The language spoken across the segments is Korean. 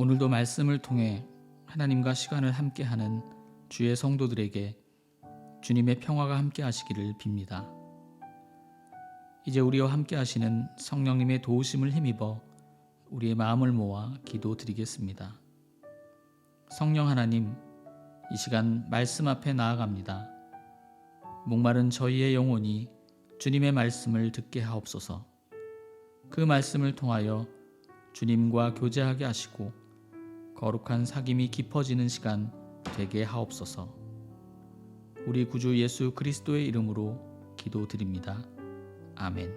오늘도 말씀을 통해 하나님과 시간을 함께하는 주의 성도들에게 주님의 평화가 함께 하시기를 빕니다. 이제 우리와 함께 하시는 성령님의 도우심을 힘입어 우리의 마음을 모아 기도드리겠습니다. 성령 하나님, 이 시간 말씀 앞에 나아갑니다. 목마른 저희의 영혼이 주님의 말씀을 듣게 하옵소서. 그 말씀을 통하여 주님과 교제하게 하시고 거룩한 사귐이 깊어지는 시간 되게 하옵소서. 우리 구주 예수 그리스도의 이름으로 기도드립니다. 아멘.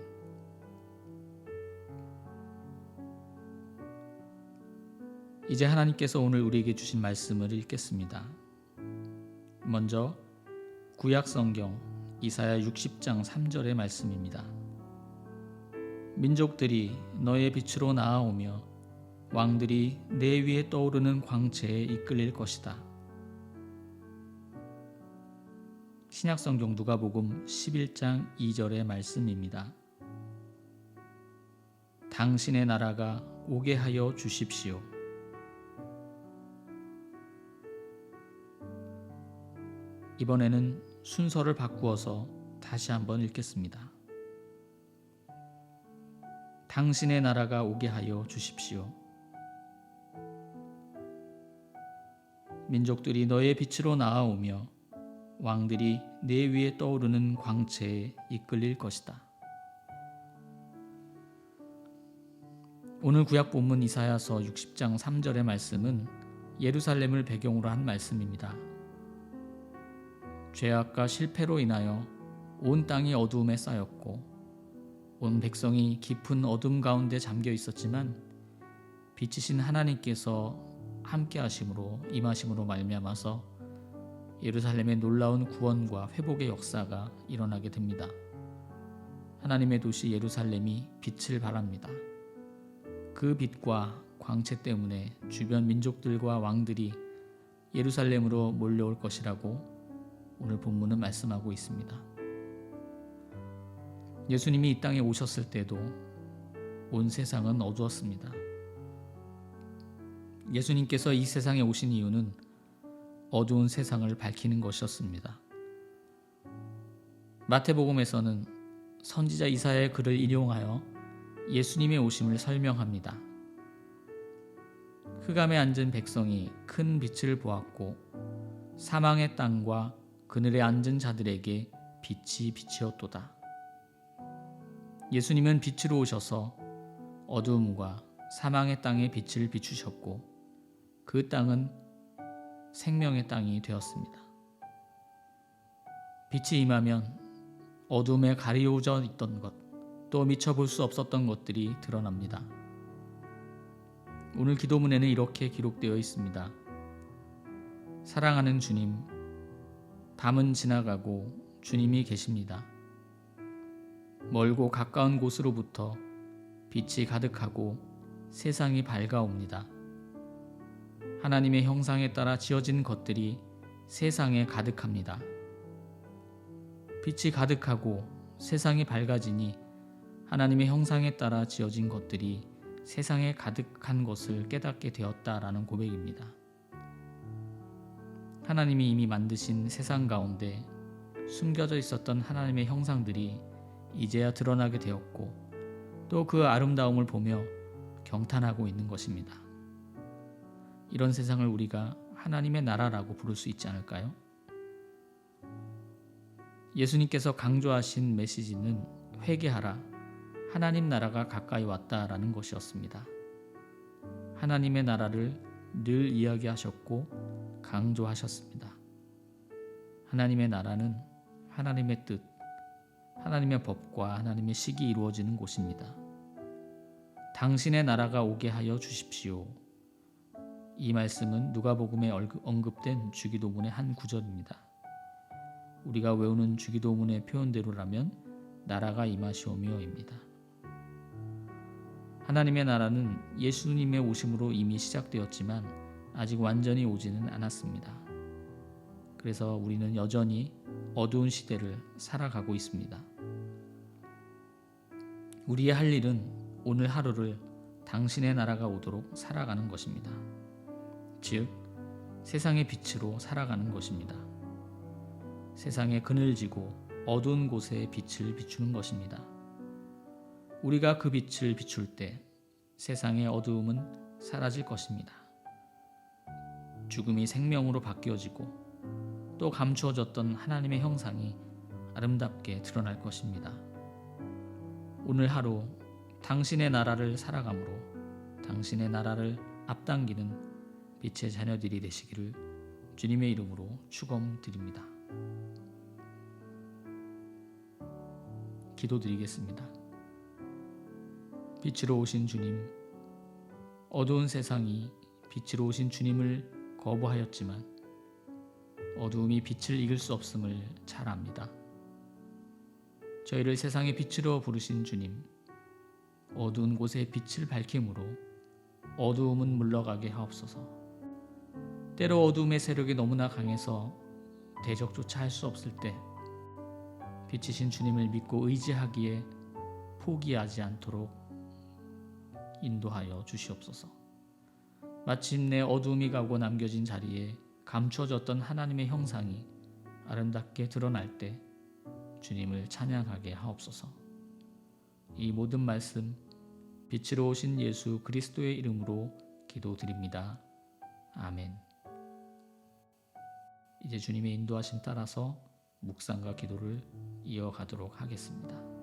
이제 하나님께서 오늘 우리에게 주신 말씀을 읽겠습니다. 먼저 구약 성경 이사야 60장 3절의 말씀입니다. 민족들이 너의 빛으로 나아오며 왕들이 내 위에 떠오르는 광채에 이끌릴 것이다. 신약성경 누가복음 11장 2절의 말씀입니다. 당신의 나라가 오게 하여 주십시오. 이번에는 순서를 바꾸어서 다시 한번 읽겠습니다. 당신의 나라가 오게 하여 주십시오. 민족들이 너의 빛으로 나아오며 왕들이 내 위에 떠오르는 광채에 이끌릴 것이다. 오늘 구약 본문 이사야서 60장 3절의 말씀은 예루살렘을 배경으로 한 말씀입니다. 죄악과 실패로 인하여 온 땅이 어두움에 쌓였고 온 백성이 깊은 어둠 가운데 잠겨 있었지만 빛이신 하나님께서 함께 하심으로 임하심으로 말미암아서 예루살렘의 놀라운 구원과 회복의 역사가 일어나게 됩니다. 하나님의 도시 예루살렘이 빛을 발합니다. 그 빛과 광채 때문에 주변 민족들과 왕들이 예루살렘으로 몰려올 것이라고 오늘 본문은 말씀하고 있습니다. 예수님이 이 땅에 오셨을 때도 온 세상은 어두웠습니다. 예수님께서 이 세상에 오신 이유는 어두운 세상을 밝히는 것이었습니다. 마태복음에서는 선지자 이사야의 글을 인용하여 예수님의 오심을 설명합니다. 흑암에 앉은 백성이 큰 빛을 보았고 사망의 땅과 그늘에 앉은 자들에게 빛이 비치었도다. 예수님은 빛으로 오셔서 어두움과 사망의 땅에 빛을 비추셨고 그 땅은 생명의 땅이 되었습니다. 빛이 임하면 어둠에 가리워져 있던 것, 또 미처 볼 수 없었던 것들이 드러납니다. 오늘 기도문에는 이렇게 기록되어 있습니다. 사랑하는 주님, 밤은 지나가고 주님이 계십니다. 멀고 가까운 곳으로부터 빛이 가득하고 세상이 밝아옵니다. 하나님의 형상에 따라 지어진 것들이 세상에 가득합니다. 빛이 가득하고 세상이 밝아지니 하나님의 형상에 따라 지어진 것들이 세상에 가득한 것을 깨닫게 되었다라는 고백입니다. 하나님이 이미 만드신 세상 가운데 숨겨져 있었던 하나님의 형상들이 이제야 드러나게 되었고 또 그 아름다움을 보며 경탄하고 있는 것입니다. 이런 세상을 우리가 하나님의 나라라고 부를 수 있지 않을까요? 예수님께서 강조하신 메시지는 회개하라, 하나님 나라가 가까이 왔다라는 것이었습니다. 하나님의 나라를 늘 이야기하셨고 강조하셨습니다. 하나님의 나라는 하나님의 뜻, 하나님의 법과 하나님의 식이 이루어지는 곳입니다. 당신의 나라가 오게 하여 주십시오. 이 말씀은 누가복음에 언급된 주기도문의 한 구절입니다. 우리가 외우는 주기도문의 표현대로라면 나라가 임하시오며입니다. 하나님의 나라는 예수님의 오심으로 이미 시작되었지만 아직 완전히 오지는 않았습니다. 그래서 우리는 여전히 어두운 시대를 살아가고 있습니다. 우리의 할 일은 오늘 하루를 당신의 나라가 오도록 살아가는 것입니다. 즉, 세상의 빛으로 살아가는 것입니다. 세상에 그늘지고 어두운 곳에 빛을 비추는 것입니다. 우리가 그 빛을 비출 때 세상의 어두움은 사라질 것입니다. 죽음이 생명으로 바뀌어지고 또 감추어졌던 하나님의 형상이 아름답게 드러날 것입니다. 오늘 하루 당신의 나라를 살아감으로 당신의 나라를 앞당기는 빛의 자녀들이 되시기를 주님의 이름으로 축원드립니다. 기도드리겠습니다. 빛으로 오신 주님, 어두운 세상이 빛으로 오신 주님을 거부하였지만 어두움이 빛을 이길 수 없음을 잘 압니다. 저희를 세상의 빛으로 부르신 주님, 어두운 곳에 빛을 밝힘으로 어두움은 물러가게 하옵소서. 때로 어두움의 세력이 너무나 강해서 대적조차 할 수 없을 때 빛이신 주님을 믿고 의지하기에 포기하지 않도록 인도하여 주시옵소서. 마침내 어두움이 가고 남겨진 자리에 감춰졌던 하나님의 형상이 아름답게 드러날 때 주님을 찬양하게 하옵소서. 이 모든 말씀 빛으로 오신 예수 그리스도의 이름으로 기도드립니다. 아멘. 이제 주님의 인도하심 따라서 묵상과 기도를 이어가도록 하겠습니다.